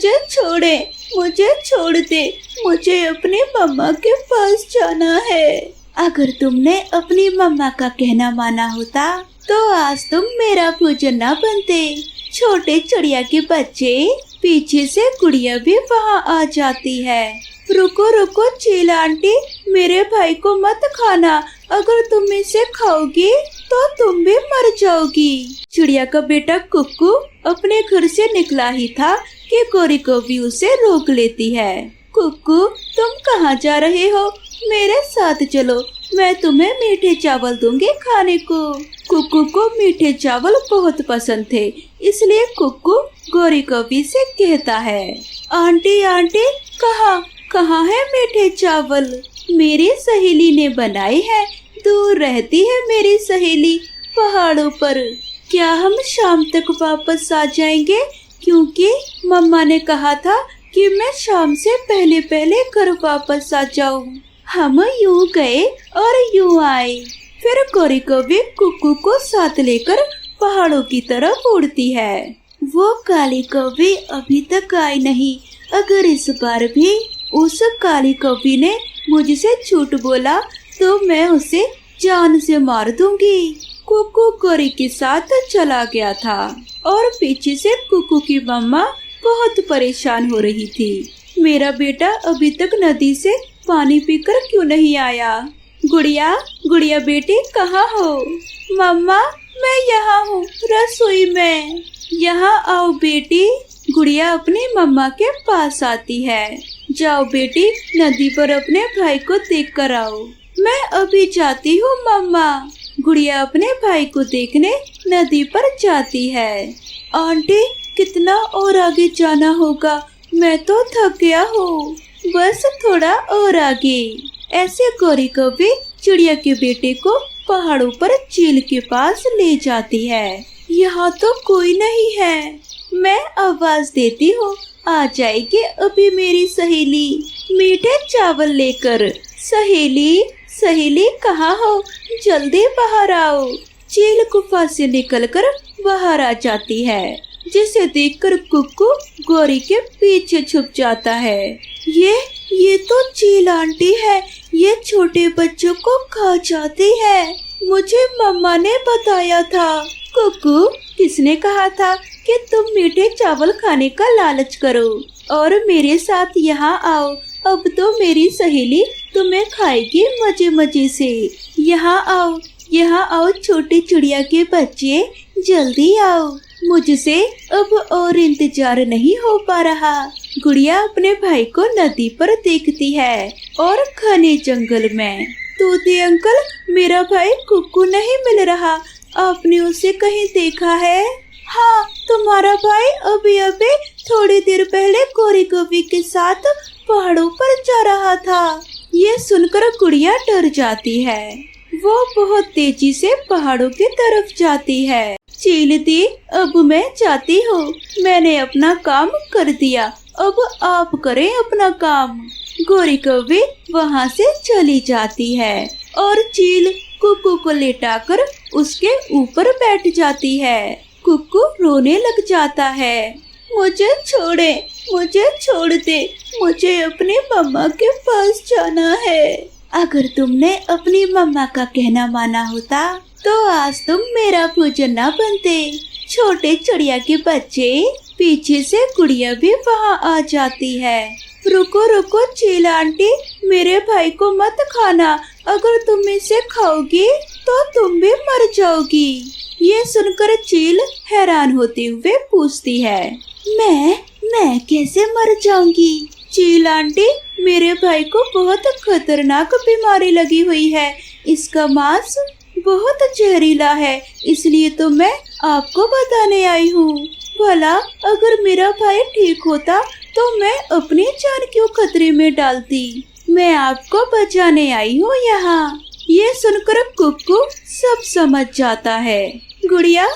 मुझे छोड़ दे, मुझे अपनी मम्मा के पास जाना है। अगर तुमने अपनी मम्मा का कहना माना होता तो आज तुम मेरा भोजन न बनते। छोटे चिड़िया के बच्चे, पीछे से गुड़िया भी वहाँ आ जाती है। रुको रुको चील आंटी, मेरे भाई को मत खाना, अगर तुम इसे खाओगी तो तुम भी मर जाओगी। चिड़िया का बेटा कुक्कू अपने घर से निकला ही था कि गोरी कौवी उसे रोक लेती है। कुक्कू, तुम कहाँ जा रहे हो? मेरे साथ चलो, मैं तुम्हें मीठे चावल दूंगी खाने को। कुक्कू को मीठे चावल बहुत पसंद थे, इसलिए कुक्कू गोरी कौवी से कहता है, आंटी आंटी, कहाँ है मीठे चावल? मेरी सहेली ने बनाई है, दूर रहती है मेरी सहेली पहाड़ों पर। क्या हम शाम तक वापस आ जाएंगे? क्योंकि मम्मा ने कहा था कि मैं शाम से पहले घर वापस आ जाऊं। हम यूं गए और यूं आए। फिर गोरी कौवी कुक्कू को साथ लेकर पहाड़ों की तरफ उड़ती है। वो काली कौवी अभी तक आई नहीं। अगर इस बार भी उस काली कौवी ने मुझसे झूठ बोला तो मैं उसे जान से मार दूंगी। कुक्कू गोरी के साथ चला गया था और पीछे से कुक्कू की मम्मा बहुत परेशान हो रही थी। मेरा बेटा अभी तक नदी से पानी पीकर क्यों नहीं आया? गुड़िया बेटी कहाँ हो? मम्मा, मैं यहाँ हूँ रसोई में। यहाँ आओ बेटी। गुड़िया अपनी मम्मा के पास आती है। जाओ बेटी, नदी पर अपने भाई को देख कर आओ। मैं अभी जाती हूँ मम्मा। गुड़िया अपने भाई को देखने नदी पर जाती है। आंटी, कितना और आगे जाना होगा? मैं तो थक गया हूँ, बस थोड़ा और आगे। ऐसे गोरी कौवी चिड़िया के बेटे को पहाड़ों पर चील के पास ले जाती है। यहाँ तो कोई नहीं है। मैं आवाज देती हूँ, आ जाएगी अभी मेरी सहेली मीठे चावल लेकर। सहेली कहाँ हो? जल्दी बाहर आओ। चील गुफा से निकलकर बाहर आ जाती है, जिसे देखकर कुक्कू गोरी के पीछे छुप जाता है। ये तो चील आंटी है, ये छोटे बच्चों को खा जाती है। मुझे मम्मा ने बताया था। कुक्कू, किसने कहा था कि तुम मीठे चावल खाने का लालच करो और मेरे साथ यहाँ आओ? अब तो मेरी सहेली तुम्हें खाएगी मजे से। यहाँ आओ छोटे चिड़िया के बच्चे, जल्दी आओ। मुझसे अब और इंतजार नहीं हो पा रहा। गुड़िया अपने भाई को नदी पर देखती है और घने जंगल में। तोते अंकल, मेरा भाई कुक्कू नहीं मिल रहा, आपने उसे कहीं देखा है? हाँ, तुम्हारा भाई अभी थोड़ी देर पहले गोरी कौवी के साथ पहाड़ों पर जा रहा था। ये सुनकर गुड़िया डर जाती है। वो बहुत तेजी से पहाड़ों की तरफ जाती है। चील दी, अब मैं जाती हूँ, मैंने अपना काम कर दिया, अब आप करें अपना काम। गोरी कौवी वहाँ से चली जाती है और चील कुक्कू को लेटाकर उसके ऊपर बैठ जाती है। कुक्कू रोने लग जाता है। मुझे छोड़ दे, मुझे अपनी मम्मा के पास जाना है। अगर तुमने अपनी मम्मा का कहना माना होता तो आज तुम मेरा भोजन न बनते। छोटे चिड़िया के बच्चे, पीछे से गुड़िया भी वहाँ आ जाती है। रुको चील आंटी, मेरे भाई को मत खाना, अगर तुम इसे खाओगी तो तुम भी मर जाओगी। ये सुनकर चील हैरान होते हुए पूछती है, मैं कैसे मर जाऊंगी? चील आंटी, मेरे भाई को बहुत खतरनाक बीमारी लगी हुई है, इसका मांस बहुत जहरीला है, इसलिए तो मैं आपको बताने आई हूँ। भला अगर मेरा भाई ठीक होता तो मैं अपनी जान क्यों खतरे में डालती? मैं आपको बचाने आई हूँ यहाँ। ये सुनकर कुक्कू सब समझ जाता है। गुड़िया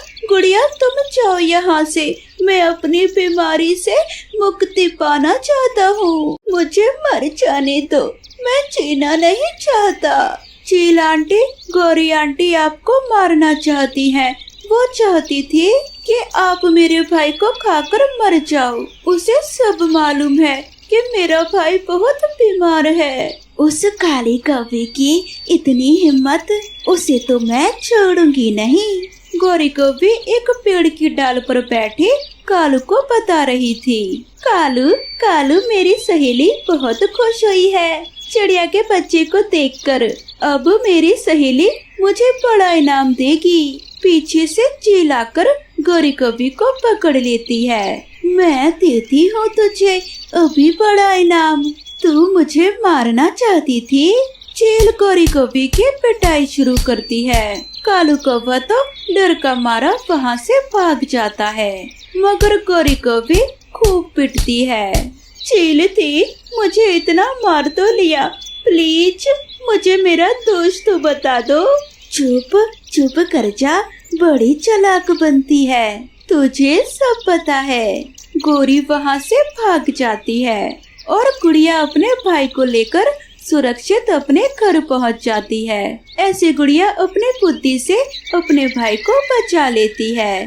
तुम जाओ यहाँ से, मैं अपनी बीमारी से मुक्ति पाना चाहता हूँ, मुझे मर जाने दो, मैं जीना नहीं चाहता। चील आंटी, गौरी आंटी आपको मारना चाहती हैं। वो चाहती थी कि आप मेरे भाई को खाकर मर जाओ। उसे सब मालूम है कि मेरा भाई बहुत बीमार है। उस काली कौवे की इतनी हिम्मत, उसे तो मैं छोड़ूंगी नहीं। गौरी कौवी एक पेड़ की डाल पर बैठे कालू को बता रही थी। कालू कालू मेरी सहेली बहुत खुश हुई है चिड़िया के बच्चे को देखकर। अब मेरी सहेली मुझे बड़ा इनाम देगी। पीछे से चिल्लाकर गौरी कौवी को पकड़ लेती है। मैं देती हूँ तुझे अभी बड़ा इनाम। तू मुझे मारना चाहती थी। चील गौरी कौवी की पिटाई शुरू करती है। कालू कौवा तो डर का मारा वहाँ से भाग जाता है, मगर गौरी कौवी खूब पिटती है। चील थी, मुझे इतना मार तो लिया, प्लीज मुझे मेरा दोष तो बता दो। चुप चुप कर जा, बड़ी चालाक बनती है, तुझे सब पता है। गौरी वहाँ से भाग जाती है और गुड़िया अपने भाई को लेकर सुरक्षित अपने घर पहुँच जाती है। ऐसे गुड़िया अपनी बुद्धि से अपने भाई को बचा लेती है।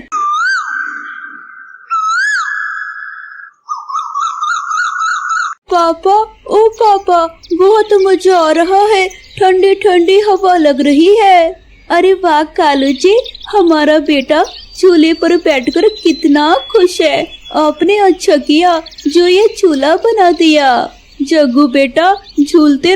पापा, ओ पापा, बहुत मजा आ रहा है, ठंडी ठंडी हवा लग रही है। अरे वाह कालू जी, हमारा बेटा झूले पर बैठकर कितना खुश है। आपने अच्छा किया जो ये झूला बना दिया। जग्गू बेटा, झूलते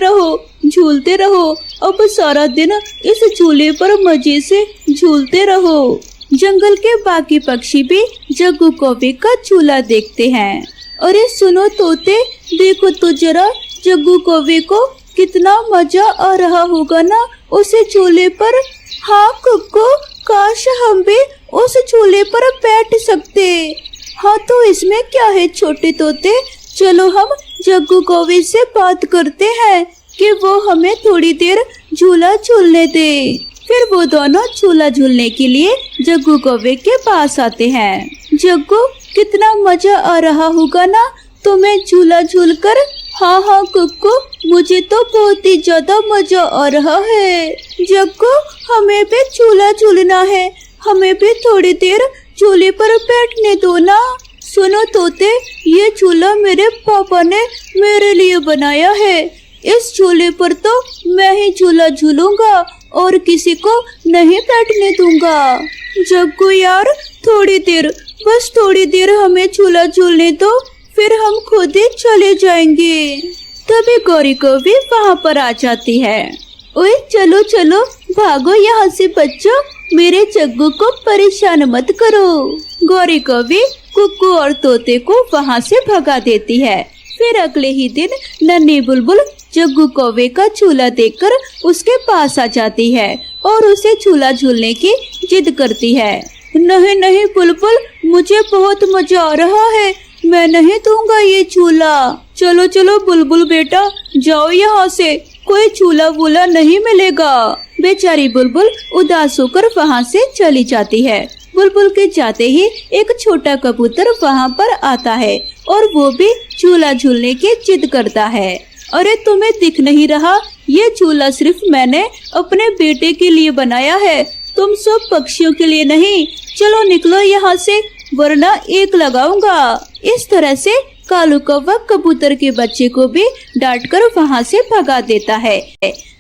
रहो, अब सारा दिन इस झूले पर मजे से झूलते रहो। जंगल के बाकी पक्षी भी जग्गू कौवे का झूला देखते हैं। अरे सुनो तोते, देखो तो जरा जग्गू कौवे को कितना मजा आ रहा होगा ना उसे झूले पर। हाँ कुक्कू, काश हम भी उस झूले पर बैठ सकते। हाँ तो इसमें क्या है छोटे तोते, चलो हम जग्गू कौवे से बात करते हैं कि वो हमें थोड़ी देर झूला झूलने दे। फिर वो दोनों झूला झूलने के लिए जग्गू कौवे के पास आते हैं। जग्गू, कितना मजा आ रहा होगा ना तुम्हें झूला झूलकर। हाँ कुक्कू, मुझे तो बहुत ही ज्यादा मजा आ रहा है। जग्गू, हमें भी झूला झूलना है, हमें भी थोड़ी देर झूले पर बैठने दो ना। सुनो तोते, ये झूला मेरे पापा ने मेरे लिए बनाया है। इस झूले पर तो मैं ही झूला झूलूंगा और किसी को नहीं बैठने दूंगा। जग्गू यार, थोड़ी देर, बस थोड़ी देर हमें झूला झूलने दो, फिर हम खुद ही चले जाएंगे। तभी गौरी कौवी वहाँ पर आ जाती है। ओए चलो चलो, भागो यहाँ से बच्चों, मेरे जग्गू को परेशान मत करो। गौरी कौवी कुक्कू और तोते को वहाँ से भगा देती है। फिर अगले ही दिन नन्ही बुलबुल जग्गू कौवे का झूला देखकर उसके पास आ जाती है और उसे झूला झूलने की जिद करती है। नहीं नहीं बुलबुल, मुझे बहुत मजा आ रहा है, मैं नहीं दूंगा ये झूला। चलो चलो बुलबुल बेटा, जाओ यहाँ से, कोई झूला वूला नहीं मिलेगा। बेचारी बुलबुल उदास होकर वहाँ से चली जाती है। बुलबुल के जाते ही एक छोटा कबूतर वहाँ पर आता है और वो भी झूला झूलने की जिद करता है। अरे तुम्हें दिख नहीं रहा, ये झूला सिर्फ मैंने अपने बेटे के लिए बनाया है, तुम सब पक्षियों के लिए नहीं। चलो निकलो यहाँ से, वरना एक लगाऊंगा। इस तरह से कालू कौवा कबूतर के बच्चे को भी डांट कर वहाँ से भगा देता है।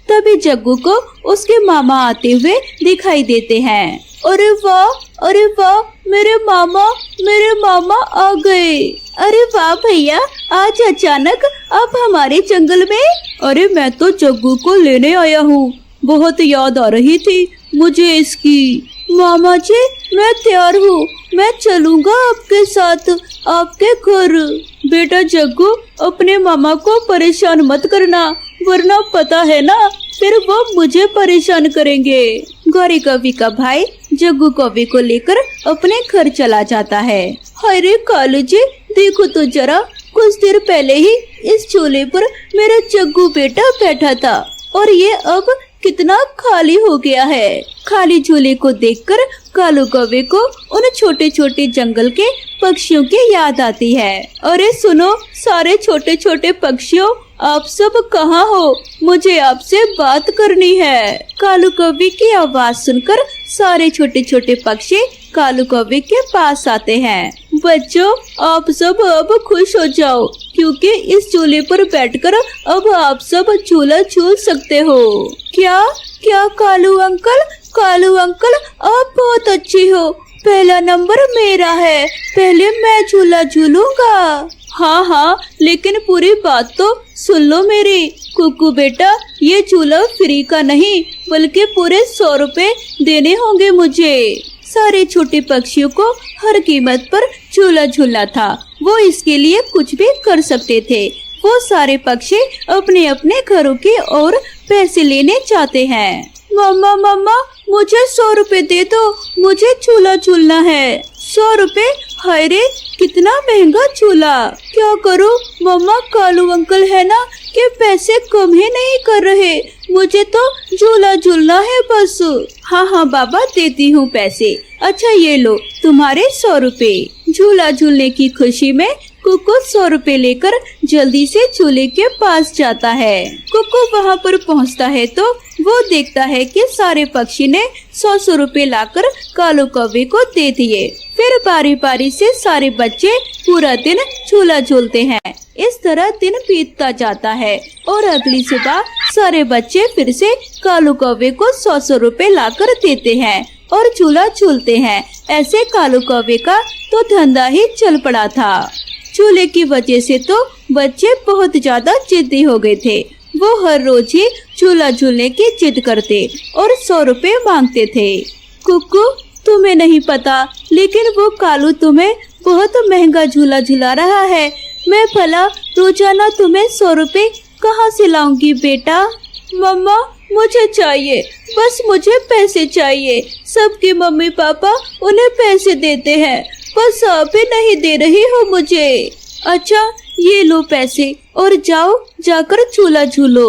तभी जग्गू को उसके मामा आते हुए दिखाई देते हैं। अरे वाह, मेरे मामा आ गए। अरे वाह भैया, आज अचानक आप हमारे जंगल में। अरे मैं तो जग्गू को लेने आया हूँ, बहुत याद आ रही थी मुझे इसकी। मामा जी, मैं तैयार हूँ, मैं चलूँगा आपके साथ आपके घर। बेटा जग्गू, अपने मामा को परेशान मत करना, वरना पता है ना फिर वो मुझे परेशान करेंगे। गौरी कौवी का भाई जग्गू कौवी को लेकर अपने घर चला जाता है। अरे कालू जी, देखो तो जरा, कुछ देर पहले ही इस झूले पर मेरा जग्गू बेटा बैठा था और ये अब कितना खाली हो गया है। खाली झूले को देखकर कालू कौवे को उन छोटे छोटे जंगल के पक्षियों की याद आती है। अरे सुनो सारे छोटे छोटे पक्षियों, आप सब कहाँ हो, मुझे आपसे बात करनी है। कालू कौवे की आवाज सुनकर सारे छोटे छोटे पक्षी कालू कौवे के पास आते हैं। बच्चों, आप सब अब खुश हो जाओ, क्योंकि इस झूले पर बैठकर अब आप सब झूला झूल सकते हो। क्या क्या कालू अंकल आप बहुत अच्छी हो। पहला नंबर मेरा है, पहले मैं झूला झूलूंगा। हाँ, लेकिन पूरी बात तो सुन लो मेरी। कुकू बेटा, ये झूला फ्री का नहीं, बल्कि पूरे 100 रुपए देने होंगे मुझे। सारे छोटे पक्षियों को हर कीमत पर झूला झूलना था। वो इसके लिए कुछ भी कर सकते थे। वो सारे पक्षी अपने अपने घरों की ओर पैसे लेने चाहते हैं। मम्मा, मुझे 100 रुपए दे दो, मुझे झूला झूलना है। 100 रुपए? हाय रे, कितना महंगा झूला। क्या करूं मम्मा, कालू अंकल है ना कि पैसे कम ही नहीं कर रहे। मुझे तो झूला झूलना है बस। हाँ बाबा, देती हूँ पैसे। अच्छा ये लो तुम्हारे 100 रुपए। झूला झूलने की खुशी में कुकू 100 रुपए लेकर जल्दी से झूले के पास जाता है। कुकू वहाँ पर पहुँचता है तो वो देखता है कि सारे पक्षी ने 100 रुपए लाकर कालू कौवे को दे दिए। फिर बारी बारी से सारे बच्चे पूरा दिन झूला झूलते हैं। इस तरह दिन बीतता जाता है और अगली सुबह सारे बच्चे फिर से कालू कौवे को 100 रुपए लाकर देते हैं और झूला झूलते हैं। ऐसे कालू कौवे का तो धंधा ही चल पड़ा था। झूले की वजह से तो बच्चे बहुत ज्यादा जिद्दी हो गए थे। वो हर रोज ही झूला झूलने की जिद करते और 100 रुपए मांगते थे। कुकू, तुम्हें नहीं पता, लेकिन वो कालू तुम्हें बहुत महंगा झूला झुला रहा है। मैं भला रोजाना तुम्हें 100 रुपए कहाँ से लाऊंगी बेटा? मम्मा, मुझे चाहिए, बस मुझे पैसे चाहिए। सबके मम्मी पापा उन्हें पैसे देते हैं, बस आप ही नहीं दे रही हो मुझे। अच्छा ये लो पैसे और जाओ जाकर झूला झूलो।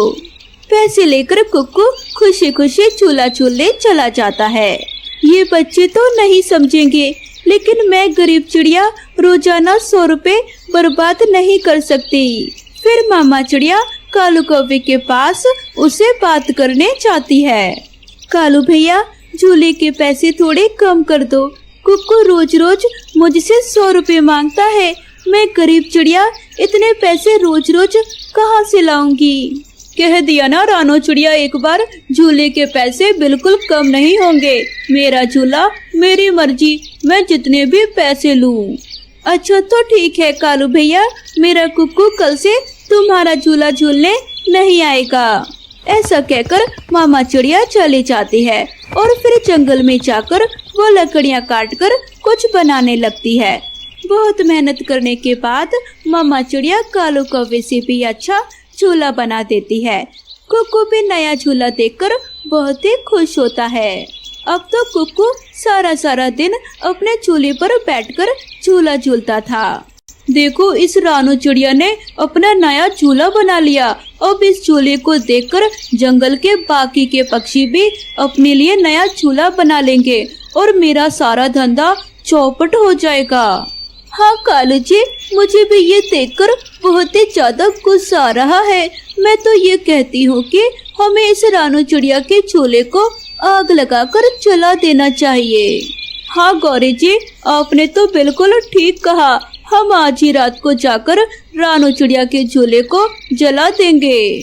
पैसे लेकर कुक्कू खुशी खुशी झूला झूलने चला जाता है। ये बच्चे तो नहीं समझेंगे, लेकिन मैं गरीब चिड़िया रोजाना 100 रुपए बर्बाद नहीं कर सकती। फिर मामा चिड़िया कालू कौवे के पास उसे बात करने चाहती है। कालू भैया, झूले के पैसे थोड़े कम कर दो। कुक्कू रोज रोज मुझसे 100 रुपए मांगता है। मैं गरीब चिड़िया इतने पैसे रोज रोज कहाँ से लाऊंगी? कह दिया ना रानो चिड़िया एक बार, झूले के पैसे बिल्कुल कम नहीं होंगे। मेरा झूला मेरी मर्जी, मैं जितने भी पैसे लूं। अच्छा तो ठीक है कालू भैया, मेरा कुक्कू कल से तुम्हारा झूला झूलने नहीं आएगा। ऐसा कहकर मामा चिड़िया चले जाती है और फिर जंगल में जाकर वो लकड़ियाँ काटकर कुछ बनाने लगती है। बहुत मेहनत करने के बाद मामा चिड़िया कालू कौवे से भी अच्छा झूला बना देती है। कुक्कू भी नया झूला देखकर बहुत ही खुश होता है। अब तो कुक्कू सारा दिन अपने झूले पर बैठकर झूला झूलता था। देखो, इस रानू चिड़िया ने अपना नया झूला बना लिया। अब इस झूले को देखकर जंगल के बाकी के पक्षी भी अपने लिए नया झूला बना लेंगे और मेरा सारा धंधा चौपट हो जाएगा। हाँ कालू जी, मुझे भी ये देखकर बहुत ही ज्यादा गुस्सा आ रहा है। मैं तो ये कहती हूँ कि हमें इस रानू चिड़िया के झूले को आग लगाकर जला देना चाहिए। हाँ गौरी जी, आपने तो बिल्कुल ठीक कहा। हम आज ही रात को जाकर रानू चिड़िया के झूले को जला देंगे।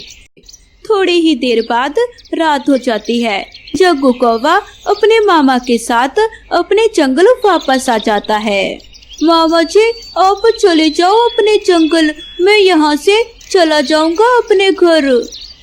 थोड़ी ही देर बाद रात हो जाती है। जग्गू कौवा अपने मामा के साथ अपने जंगल वापस आ जाता है। मामा जी, आप चले जाओ अपने जंगल, मैं यहाँ से चला जाऊंगा अपने घर।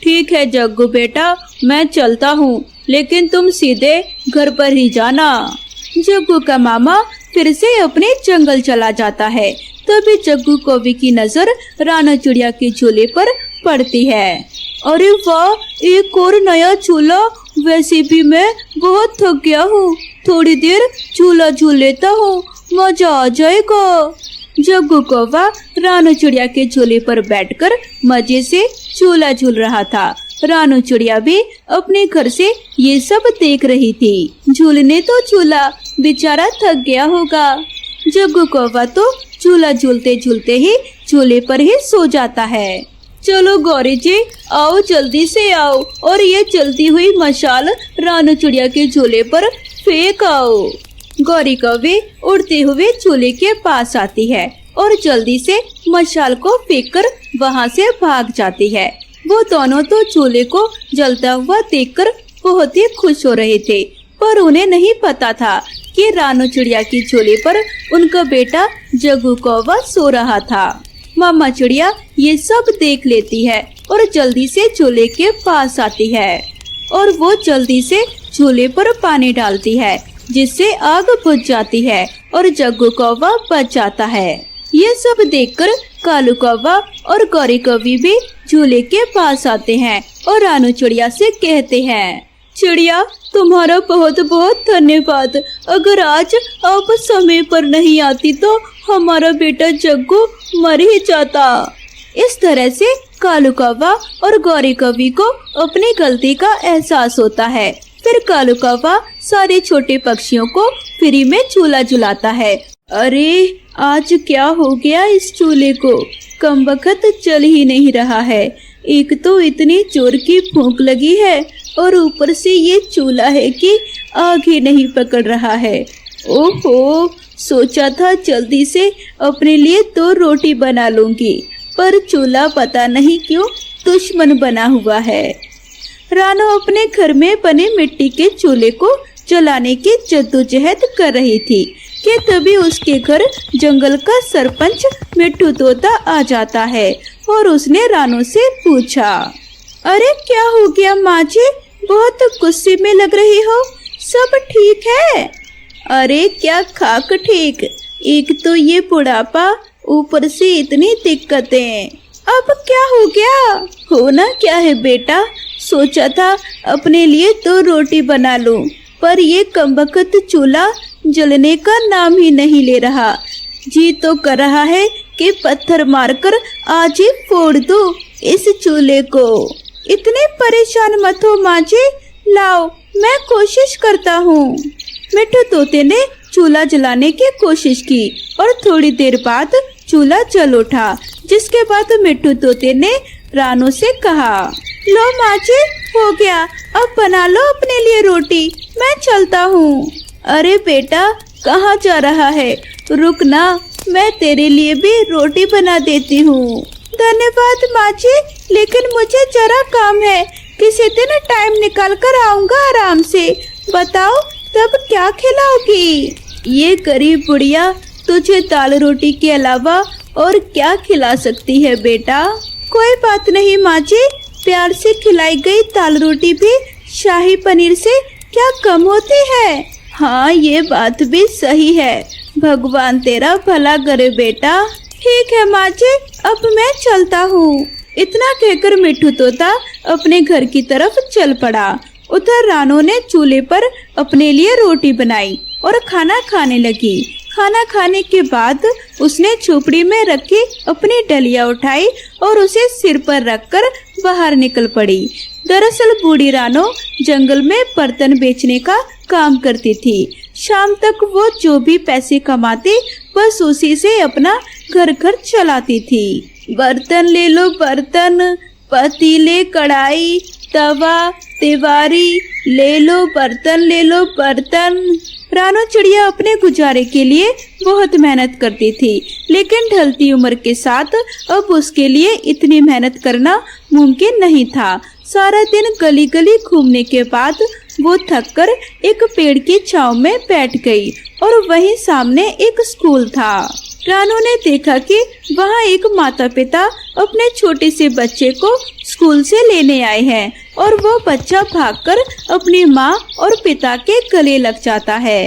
ठीक है जग्गू बेटा, मैं चलता हूँ, लेकिन तुम सीधे घर पर ही जाना। जग्गू का मामा फिर से अपने जंगल चला जाता है। तभी जग्गू कौवे की नजर रानू चिड़िया के झूले पर पड़ती है। अरे वाह, एक और नया झूला। वैसे भी मैं बहुत थक गया हूँ, थोड़ी देर झूला झूल लेता हूँ, मजा आ जाएगा। जग्गू कौवा रानू चिड़िया के झूले पर बैठकर मजे से झूला झूल रहा था। रानू चिड़िया भी अपने घर से ये सब देख रही थी। झूलने तो झूला, बेचारा थक गया होगा। जग्गू कौवा तो झूला झूलते झूलते ही झूले पर ही सो जाता है। चलो गौरी जी, आओ जल्दी से आओ और ये जलती हुई मशाल रानू चिड़िया के झूले पर फेंक आओ। गौरी कौवे उड़ते हुए झूले के पास आती है और जल्दी से मशाल को फेंककर वहाँ से भाग जाती है। वो दोनों तो झूले को जलता हुआ देखकर बहुत ही खुश हो रहे थे, पर उन्हें नहीं पता था कि रानू चिड़िया की झूले पर उनका बेटा जग्गू कौवा सो रहा था। मामा चिड़िया ये सब देख लेती है और जल्दी से झूले के पास आती है और वो जल्दी से झूले पर पानी डालती है, जिससे आग बुझ जाती है और जग्गू कौवा बच जाता है। ये सब देखकर कालू कौवा और गौरी कौवी भी झूले के पास आते हैं और रानू चिड़िया से कहते हैं, चिड़िया तुम्हारा बहुत बहुत धन्यवाद। अगर आज आप समय पर नहीं आती तो हमारा बेटा जग्गू मर ही जाता। इस तरह से कालू कौवा और गौरी कौवी को अपनी गलती का एहसास होता है। फिर कालू कौवा सारे छोटे पक्षियों को फ्री में झूला झुलाता है। अरे आज क्या हो गया इस झूले को, कमबख्त चल ही नहीं रहा है। एक तो इतनी जोर की भूख लगी है और ऊपर से ये चूल्हा है कि आग ही नहीं पकड़ रहा है। ओहो, सोचा था जल्दी से अपने लिए 2 रोटी बना लूंगी, पर चूल्हा पता नहीं क्यों दुश्मन बना हुआ है। रानू अपने घर में बने मिट्टी के चूल्हे को जलाने की जद्दोजहद कर रही थी कि तभी उसके घर जंगल का सरपंच मिट्टू तोता आ जाता है और उसने रानू से पूछा, अरे क्या हो गया माँ जी, बहुत गुस्से में लग रही हो, सब ठीक है? अरे क्या खाक ठीक, एक तो ये बुढ़ापा, ऊपर से इतनी दिक्कतें। अब क्या हो गया? होना क्या है बेटा, सोचा था अपने लिए 2 रोटी बना लूं, पर ये कमबख्त चूल्हा जलने का नाम ही नहीं ले रहा। जी तो कर रहा है कि पत्थर मारकर आज ही फोड़ दूं इस चूल्हे को। इतने परेशान मत हो माँ जी, लाओ मैं कोशिश करता हूँ। मिट्टू तोते ने चूल्हा जलाने की कोशिश की और थोड़ी देर बाद चूल्हा जल उठा, जिसके बाद मिट्टू तोते ने रानू से कहा, लो माँ जी हो गया, अब बना लो अपने लिए रोटी, मैं चलता हूँ। अरे बेटा कहाँ जा रहा है, रुक ना, मैं तेरे लिए भी रोटी बना देती हूँ। धन्यवाद माँ जी, लेकिन मुझे जरा काम है, किसी दिन टाइम निकाल कर आऊँगा आराम से। बताओ तब क्या खिलाओगी? ये गरीब बुढ़िया तुझे दाल रोटी के अलावा और क्या खिला सकती है बेटा? कोई बात नहीं माँ जी, प्यार से खिलाई गई दाल रोटी भी शाही पनीर से क्या कम होती है? हाँ ये बात भी सही है, भगवान तेरा भला करे बेटा। ठीक है माँ जी, अब मैं चलता हूँ। इतना कहकर मिट्टू तोता अपने घर की तरफ चल पड़ा। उधर रानू ने चूल्हे पर अपने लिए रोटी बनाई और खाना खाने लगी। खाना खाने के बाद उसने झोपड़ी में रखी अपनी डलिया उठाई और उसे सिर पर रखकर बाहर निकल पड़ी। दरअसल बूढ़ी रानू जंगल में बर्तन बेचने का काम करती थी। शाम तक वो जो भी पैसे कमाती बस उसी से अपना घर खर्च चलाती थी। बर्तन ले लो बर्तन, पतीले कढ़ाई तवा तिवारी, ले लो बर्तन, ले लो बर्तन। रानू चिड़िया अपने गुजारे के लिए बहुत मेहनत करती थी, लेकिन ढलती उम्र के साथ अब उसके लिए इतनी मेहनत करना मुमकिन नहीं था। सारा दिन गली गली घूमने के बाद वो थककर एक पेड़ की छांव में बैठ गई और वहीं सामने एक स्कूल था। रानू ने देखा कि वहाँ एक माता पिता अपने छोटे से बच्चे को स्कूल से लेने आए हैं और वो बच्चा भागकर अपनी माँ और पिता के गले लग जाता है।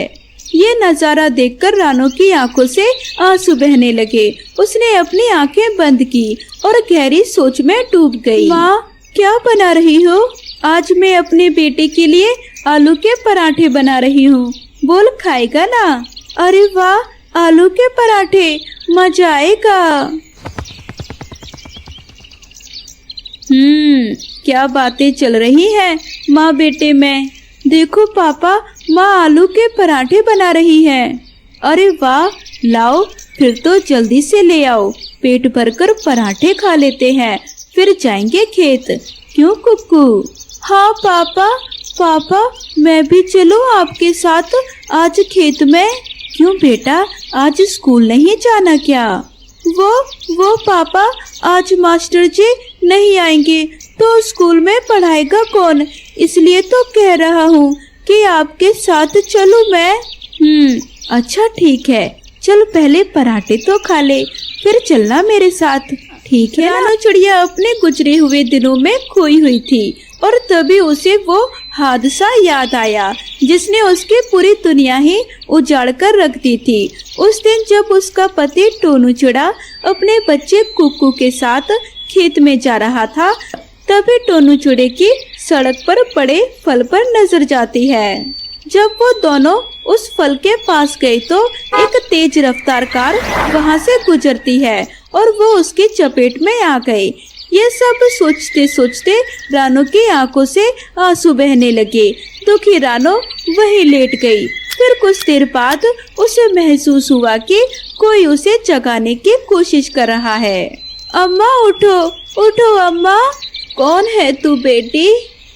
ये नज़ारा देखकर रानू की आंखों से आंसू बहने लगे। उसने अपनी आंखें बंद की और गहरी सोच में डूब गई। माँ क्या बना रही हो? आज मैं अपने बेटे के लिए आलू के पराठे बना रही हूँ, बोल खाएगा ना? अरे वाह, आलू के पराठे, मजा आएगा। क्या बातें चल रही हैं माँ बेटे में। देखो पापा, माँ आलू के पराठे बना रही है। अरे वाह, लाओ फिर तो जल्दी से ले आओ, पेट भरकर पराठे खा लेते हैं, फिर जाएंगे खेत। क्यों कुक्कू? हाँ पापा, पापा मैं भी चलूं आपके साथ आज खेत में? क्यों बेटा, आज स्कूल नहीं जाना क्या? वो पापा, आज मास्टर जी नहीं आएंगे तो स्कूल में पढ़ाएगा कौन, इसलिए तो कह रहा हूँ कि आपके साथ चलूं मैं। अच्छा ठीक है, चल पहले पराठे तो खा ले, फिर चलना मेरे साथ, ठीक है? रानू चिड़िया अपने गुजरे हुए दिनों में खोई हुई थी और तभी उसे वो हादसा याद आया जिसने उसकी पूरी दुनिया ही उजाड़ कर रख दी थी। उस दिन जब उसका पति टोनू चिड़ा अपने बच्चे कुक्कू के साथ खेत में जा रहा था, तभी टोनू चिड़े की सड़क पर पड़े फल पर नजर जाती है। जब वो दोनों उस फल के पास गए तो एक तेज रफ्तार कार वहां से गुजरती है और वो उसकी चपेट में आ गई। ये सब सोचते सोचते रानू की आंखों से आंसू बहने लगे। दुखी रानू वहीं लेट गई। फिर कुछ देर बाद उसे महसूस हुआ कि कोई उसे जगाने की कोशिश कर रहा है। अम्मा उठो, उठो अम्मा। कौन है तू बेटी?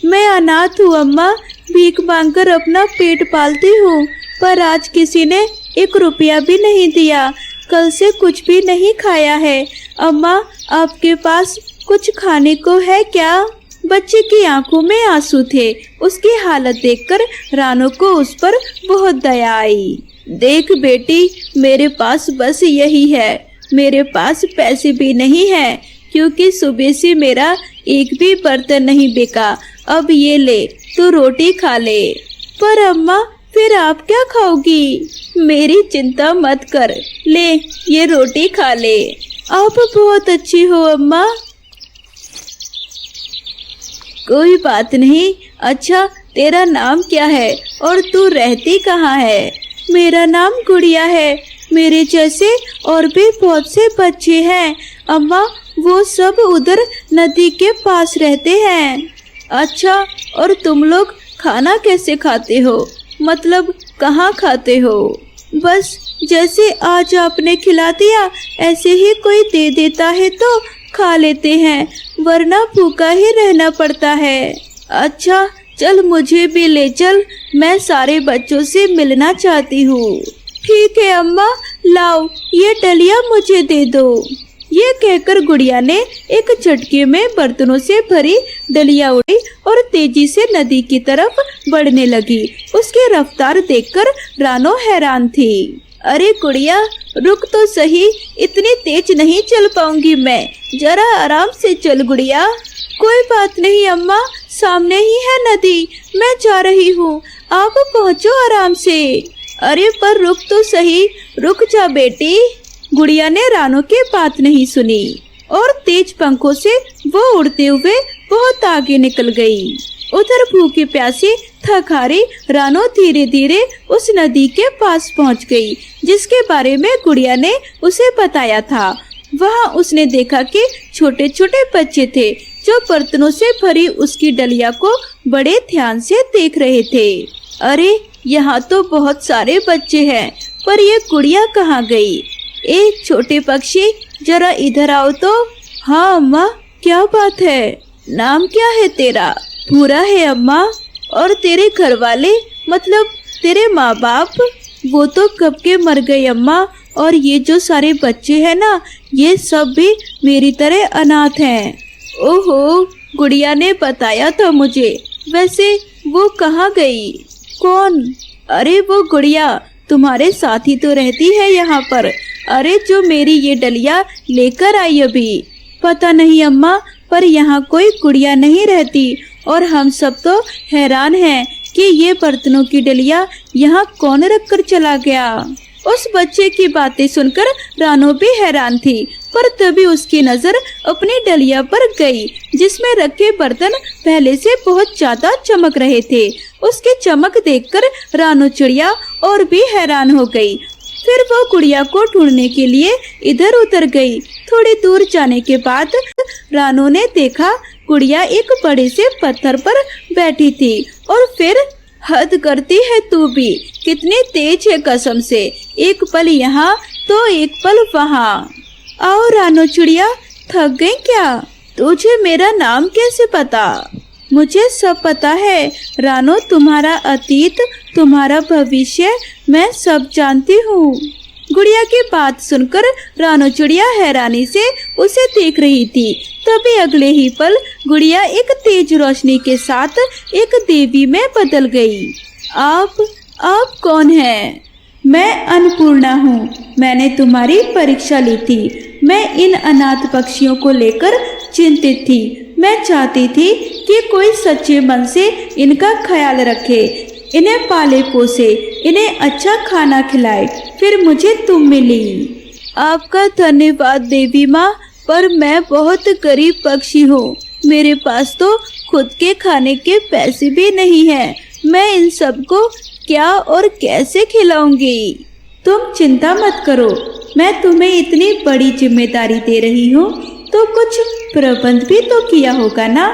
मैं अनाथ हूँ अम्मा, भीख मांगकर अपना पेट पालती हूँ, पर आज किसी ने 1 रुपया भी नहीं दिया, कल से कुछ भी नहीं खाया है। अम्मा आपके पास कुछ खाने को है क्या? बच्चे की आंखों में आंसू थे। उसकी हालत देखकर रानू को उस पर बहुत दया आई। देख बेटी, मेरे पास बस यही है, मेरे पास पैसे भी नहीं है क्योंकि सुबह से मेरा एक भी बर्तन नहीं बिका। अब ये ले, तू रोटी खा ले। पर अम्मा फिर आप क्या खाओगी? मेरी चिंता मत कर, ले ये रोटी खा ले। आप बहुत अच्छी हो अम्मा। कोई बात नहीं। अच्छा तेरा नाम क्या है और तू रहती कहाँ है? मेरा नाम गुड़िया है, मेरे जैसे और भी बहुत से बच्चे हैं अम्मा, वो सब उधर नदी के पास रहते हैं। अच्छा, और तुम लोग खाना कैसे खाते हो? मतलब कहाँ खाते हो? बस जैसे आज आपने खिला दिया ऐसे ही कोई दे देता है तो खा लेते हैं, वरना भूखा ही रहना पड़ता है। अच्छा चल मुझे भी ले चल, मैं सारे बच्चों से मिलना चाहती हूँ। ठीक है अम्मा, लाओ ये डलिया मुझे दे दो। ये कहकर गुड़िया ने एक झटके में बर्तनों से भरी डलिया उड़ी और तेजी से नदी की तरफ बढ़ने लगी। उसकी रफ्तार देखकर रानू हैरान थी। अरे गुड़िया रुक तो सही, इतनी तेज नहीं चल पाऊंगी मैं, जरा आराम से चल गुड़िया। कोई बात नहीं अम्मा, सामने ही है नदी, मैं जा रही हूँ, आप पहुँचो आराम से। अरे पर रुक तो सही, रुक जा बेटी। गुड़िया ने रानू की बात नहीं सुनी और तेज पंखों से वो उड़ते हुए बहुत आगे निकल गई। उधर भूखी प्यासी थक हारी रानू धीरे धीरे उस नदी के पास पहुंच गई जिसके बारे में गुड़िया ने उसे बताया था। वहां उसने देखा कि छोटे छोटे बच्चे थे जो बर्तनों से भरी उसकी डलिया को बड़े ध्यान से देख रहे थे। अरे यहाँ तो बहुत सारे बच्चे हैं, पर ये गुड़िया कहाँ गई? ए छोटे पक्षी, जरा इधर आओ तो। हाँ अम्मा, क्या बात है? नाम क्या है तेरा? भूरा है अम्मा। और तेरे घर वाले, मतलब तेरे माँ बाप? वो तो कब के मर गए अम्मा, और ये जो सारे बच्चे हैं ना, ये सब भी मेरी तरह अनाथ हैं। ओहो, गुड़िया ने बताया था मुझे। वैसे वो कहाँ गई? कौन? अरे वो गुड़िया तुम्हारे साथ ही तो रहती है यहाँ पर। अरे जो मेरी ये डलिया लेकर आई अभी। पता नहीं अम्मा, पर यहाँ कोई गुड़िया नहीं रहती और हम सब तो हैरान हैं कि ये बर्तनों की डलिया यहाँ कौन रख कर चला गया। उस बच्चे की बातें सुनकर रानू भी हैरान थी, पर तभी उसकी नजर अपनी डलिया पर गई जिसमें रखे बर्तन पहले से बहुत ज्यादा चमक रहे थे। उसकी चमक देखकर रानू चिड़िया और भी हैरान हो गई। फिर वो गुड़िया को ढूंढने के लिए इधर उधर गई। थोड़ी दूर जाने के बाद रानू ने देखा गुड़िया एक बड़े से पत्थर पर बैठी थी। और फिर हद करती है तू भी, कितनी तेज है कसम से, एक पल यहाँ तो एक पल वहाँ। आओ रानू चिड़िया, थक गई क्या? तुझे मेरा नाम कैसे पता? मुझे सब पता है रानो, तुम्हारा अतीत, तुम्हारा भविष्य मैं सब जानती हूँ। गुड़िया की बात सुनकर रानो चिड़िया हैरानी से उसे देख रही थी। तभी अगले ही पल गुड़िया एक तेज रोशनी के साथ एक देवी में बदल गई। आप कौन हैं? मैं अन्नपूर्णा हूँ। मैंने तुम्हारी परीक्षा ली थी। मैं इन अनाथ पक्षियों को लेकर चिंतित थी। मैं चाहती थी कि कोई सच्चे मन से इनका ख्याल रखे, इन्हें पाले पोसे, इन्हें अच्छा खाना खिलाए। फिर मुझे तुम मिली। आपका धन्यवाद देवी माँ, पर मैं बहुत गरीब पक्षी हूँ। मेरे पास तो खुद के खाने के पैसे भी नहीं हैं। मैं इन सबको क्या और कैसे खिलाऊंगी? तुम चिंता मत करो, मैं तुम्हें इतनी बड़ी जिम्मेदारी दे रही हूँ तो कुछ प्रबंध भी तो किया होगा ना।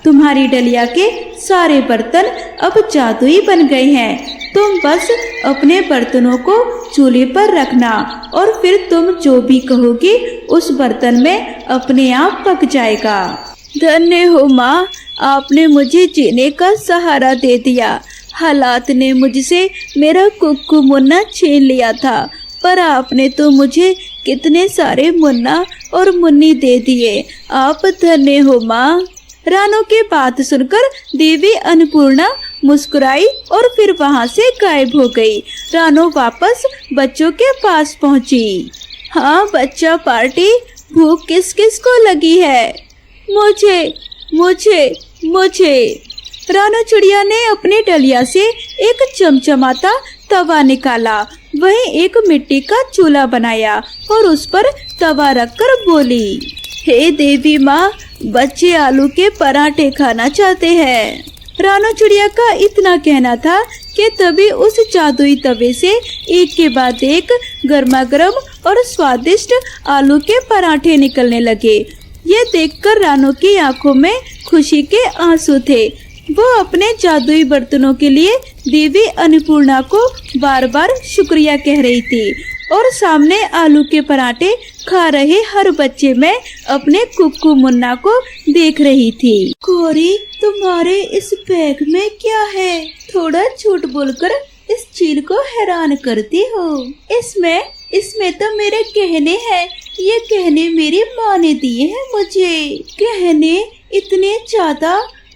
तुम्हारी डलिया के सारे बर्तन अब जादुई बन गए हैं। तुम बस अपने बर्तनों को चूल्हे पर रखना और फिर तुम जो भी कहोगी उस बर्तन में अपने आप पक जाएगा। धन्य हो माँ, आपने मुझे जीने का सहारा दे दिया। हालात ने मुझसे मेरा कुक्कू मुन्ना छीन लिया था, पर आपने तो मुझे कितने सारे मुन्ना और मुन्नी दे दिए। आप धन्य हो माँ। रानो की बात सुनकर देवी अन्नपूर्णा मुस्कुराई और फिर वहाँ से गायब हो गई। रानो वापस बच्चों के पास पहुँची। हाँ बच्चा पार्टी, भूख किस किस को लगी है? मुझे मुझे मुझे। रानो चिड़िया ने अपनी डलिया से एक चमचमाता तवा निकाला, वहीं एक मिट्टी का चूल्हा बनाया और उस पर तवा रखकर बोली, हे देवी माँ, बच्चे आलू के पराठे खाना चाहते हैं। रानो चिड़िया का इतना कहना था कि तभी उस जादुई तवे से एक के बाद एक गर्मा गर्म और स्वादिष्ट आलू के पराठे निकलने लगे। ये देखकर रानो की आंखों में खुशी के आंसू थे। वो अपने जादुई बर्तनों के लिए देवी अन्नपूर्णा को बार बार शुक्रिया कह रही थी और सामने आलू के पराठे खा रहे हर बच्चे में अपने कुक्कू मुन्ना को देख रही थी। कोरी, तुम्हारे इस बैग में क्या है? थोड़ा झूठ बोलकर इस चील को हैरान करती हो। इसमें तो मेरे गहने हैं। ये गहने मेरी माँ ने दिए हैं मुझे। गहने इतने ज्यादा?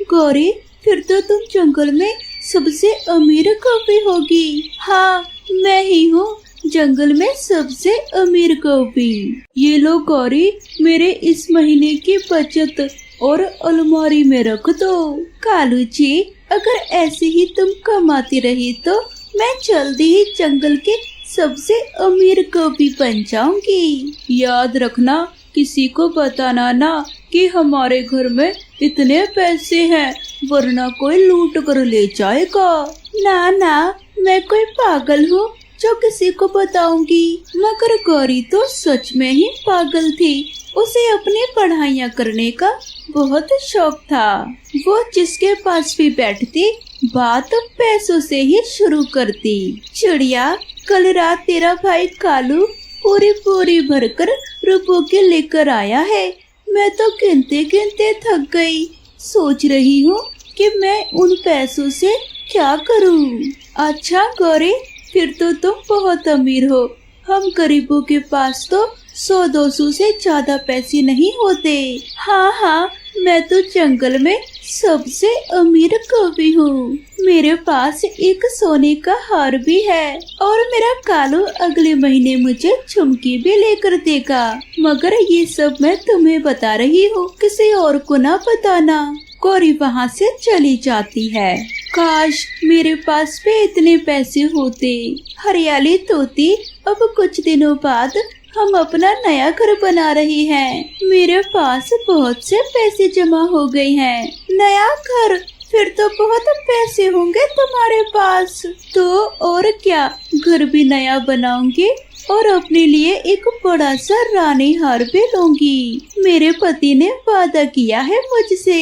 गौरी, फिर तो तुम जंगल में सबसे अमीर कौवी होगी। हाँ, मैं ही हूँ जंगल में सबसे अमीर कौवी। ये लो गौरी, मेरे इस महीने की बचत और अलमारी में रख दो। कालू जी, अगर ऐसे ही तुम कमाती रही तो मैं जल्दी ही जंगल के सबसे अमीर कौवी बन जाऊंगी। याद रखना, किसी को बताना ना कि हमारे घर में इतने पैसे हैं, वरना कोई लूट कर ले जाएगा। ना ना, मैं कोई पागल हूँ जो किसी को बताऊंगी। मगर गौरी तो सच में ही पागल थी। उसे अपनी पढ़ाइयाँ करने का बहुत शौक था। वो जिसके पास भी बैठती बात पैसों से ही शुरू करती। चिड़िया, कल रात तेरा भाई कालू पूरी भरकर रुपयों के लेकर आया है। मैं तो गिनते गिनते थक गई। सोच रही हूँ कि मैं उन पैसों से क्या करूँ। अच्छा गौरी, फिर तो तुम बहुत अमीर हो। हम गरीबों के पास तो 100-200 से ज्यादा पैसे नहीं होते। हाँ, मैं तो जंगल में सबसे अमीर कौवी हूँ। मेरे पास एक सोने का हार भी है और मेरा कालू अगले महीने मुझे झुमकी भी लेकर देगा। मगर ये सब मैं तुम्हें बता रही हूँ, किसी और को ना बताना। गौरी वहाँ से चली जाती है। काश मेरे पास भी इतने पैसे होते। हरियाली तोती, अब कुछ दिनों बाद हम अपना नया घर बना रहे हैं। मेरे पास बहुत से पैसे जमा हो गए हैं। नया घर? फिर तो बहुत पैसे होंगे तुम्हारे पास। तो और क्या, घर भी नया बनाऊंगी और अपने लिए एक बड़ा सा रानी हार भी लूंगी। मेरे पति ने वादा किया है मुझसे।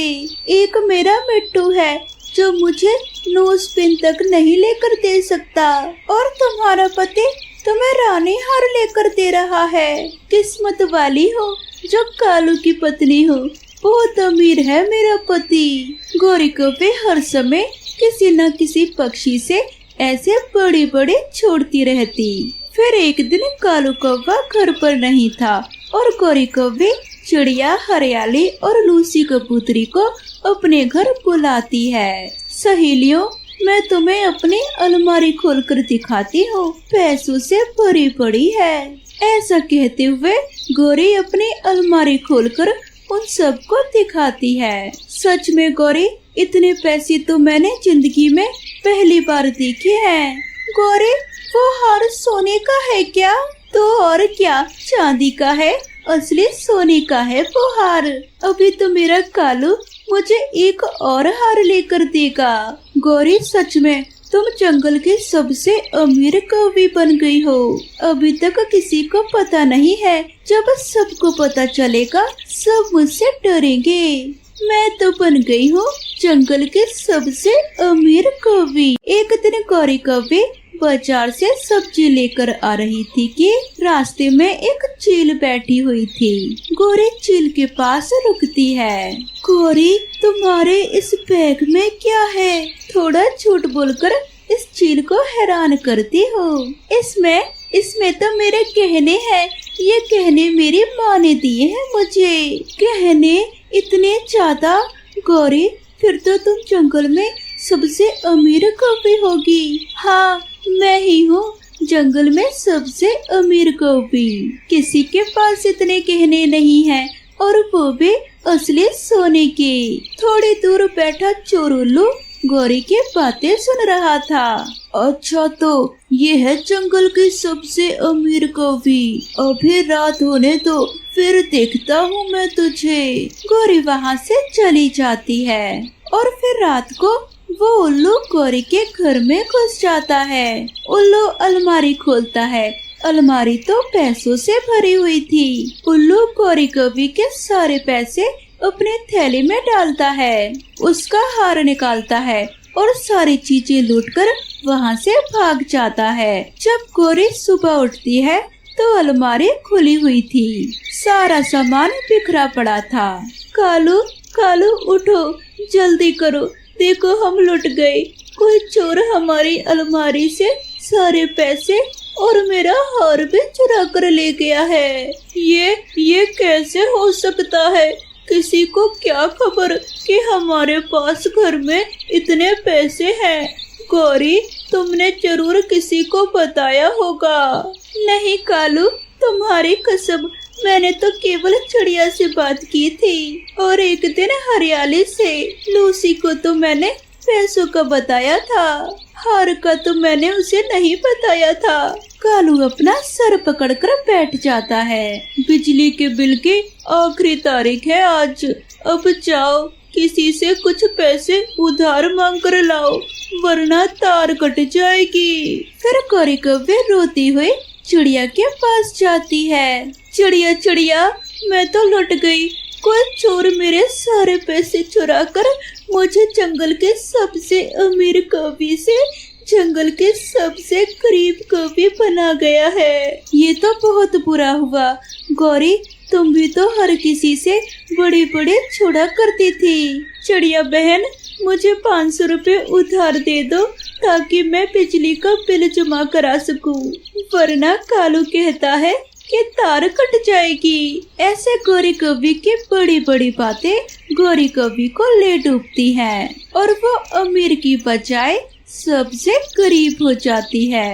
एक मेरा मिट्टू है जो मुझे नोजपिन तक नहीं लेकर दे सकता, और तुम्हारा पति तुम्हें रानी हार लेकर दे रहा है। किस्मत वाली हो जो कालू की पत्नी हो। बहुत अमीर है मेरा पति। गौरी कौवे हर समय किसी न किसी पक्षी से ऐसे बड़े बड़े छोड़ती रहती। फिर एक दिन कालू कौवा घर पर नहीं था और गौरी कौवे चिड़िया, हरियाली और लूसी कबूतरी को अपने घर बुलाती है। सहेलियों, मैं तुम्हें अपनी अलमारी खोलकर दिखाती हूँ, पैसों से भरी पड़ी है। ऐसा कहते हुए गौरी अपनी अलमारी खोलकर उन सबको दिखाती है। सच में गौरी, इतने पैसे तो मैंने जिंदगी में पहली बार देखे हैं। गौरी, वो हार सोने का है क्या? तो और क्या, चांदी का है, असली सोने का है वो हार। अभी तो मेरा कालू मुझे एक और हार लेकर देगा। गौरी, सच में तुम जंगल की सबसे अमीर कौवी बन गई हो। अभी तक किसी को पता नहीं है, जब सबको पता चलेगा सब मुझसे डरेंगे। मैं तो बन गई हूँ जंगल के सबसे अमीर कौवी। एक दिन गौरी कौवी बाजार से सब्जी लेकर आ रही थी कि रास्ते में एक चील बैठी हुई थी। गौरी चील के पास रुकती है। गौरी, तुम्हारे इस बैग में क्या है? थोड़ा झूठ बोलकर इस चील को हैरान करती हो। इसमें तो मेरे गहने हैं। ये गहने मेरी माँ ने दिए हैं मुझे। गहने इतने ज्यादा? गौरी, फिर तो तुम जंगल में सबसे अमीर कौवी होगी। हाँ, मैं ही हूँ जंगल में सबसे अमीर कौवी। किसी के पास इतने गहने नहीं हैं, और वो भी असली सोने के। थोड़ी दूर बैठा चोर उल्लू गौरी की बातें सुन रहा था। अच्छा, तो ये है जंगल की सबसे अमीर कौवी। अभी रात होने दो, फिर देखता हूँ मैं तुझे। गौरी वहाँ से चली जाती है और फिर रात को वो उल्लू गौरी के घर में घुस जाता है। उल्लू अलमारी खोलता है। अलमारी तो पैसों से भरी हुई थी। उल्लू गौरी कौवी के सारे पैसे अपने थैली में डालता है, उसका हार निकालता है और सारी चीजें लूटकर वहाँ से भाग जाता है। जब गौरी सुबह उठती है तो अलमारी खुली हुई थी, सारा सामान बिखरा पड़ा था। कालू, कालू उठो, जल्दी करो, देखो हम लुट गए। कोई चोर हमारी अलमारी से सारे पैसे और मेरा हार भी चुरा कर ले गया है। ये कैसे हो सकता है? किसी को क्या खबर कि हमारे पास घर में इतने पैसे हैं? गौरी, तुमने जरूर किसी को बताया होगा। नहीं कालू, तुम्हारी कसम, मैंने तो केवल चिड़िया से बात की थी और एक दिन हरियाली से। लूसी को तो मैंने पैसों का बताया था, हार का तो मैंने उसे नहीं बताया था। कालू अपना सर पकड़कर बैठ जाता है। बिजली के बिल की आखिरी तारीख है आज। अब जाओ, किसी से कुछ पैसे उधार मांग कर लाओ, वरना तार कट जाएगी। फिर गौरी कौवे रोती हुई चिड़िया के पास जाती है। चिड़िया, चिड़िया, मैं तो लुट गई। कोई चोर मेरे सारे पैसे चुरा कर मुझे जंगल के सबसे अमीर कौवी से जंगल के सबसे गरीब कौवी बना गया है। ये तो बहुत बुरा हुआ। गौरी, तुम भी तो हर किसी से बड़े बड़े छुड़ा करती थी। चिड़िया बहन, मुझे 500 रुपए उधार दे दो ताकि मैं बिजली का बिल जमा करा सकूं, वरना कालू कहता है कि तार कट जाएगी। ऐसे गौरी कौवी की बड़ी बड़ी बातें गौरी कौवी को ले डूबती हैं और वो अमीर की बजाय सबसे गरीब हो जाती है।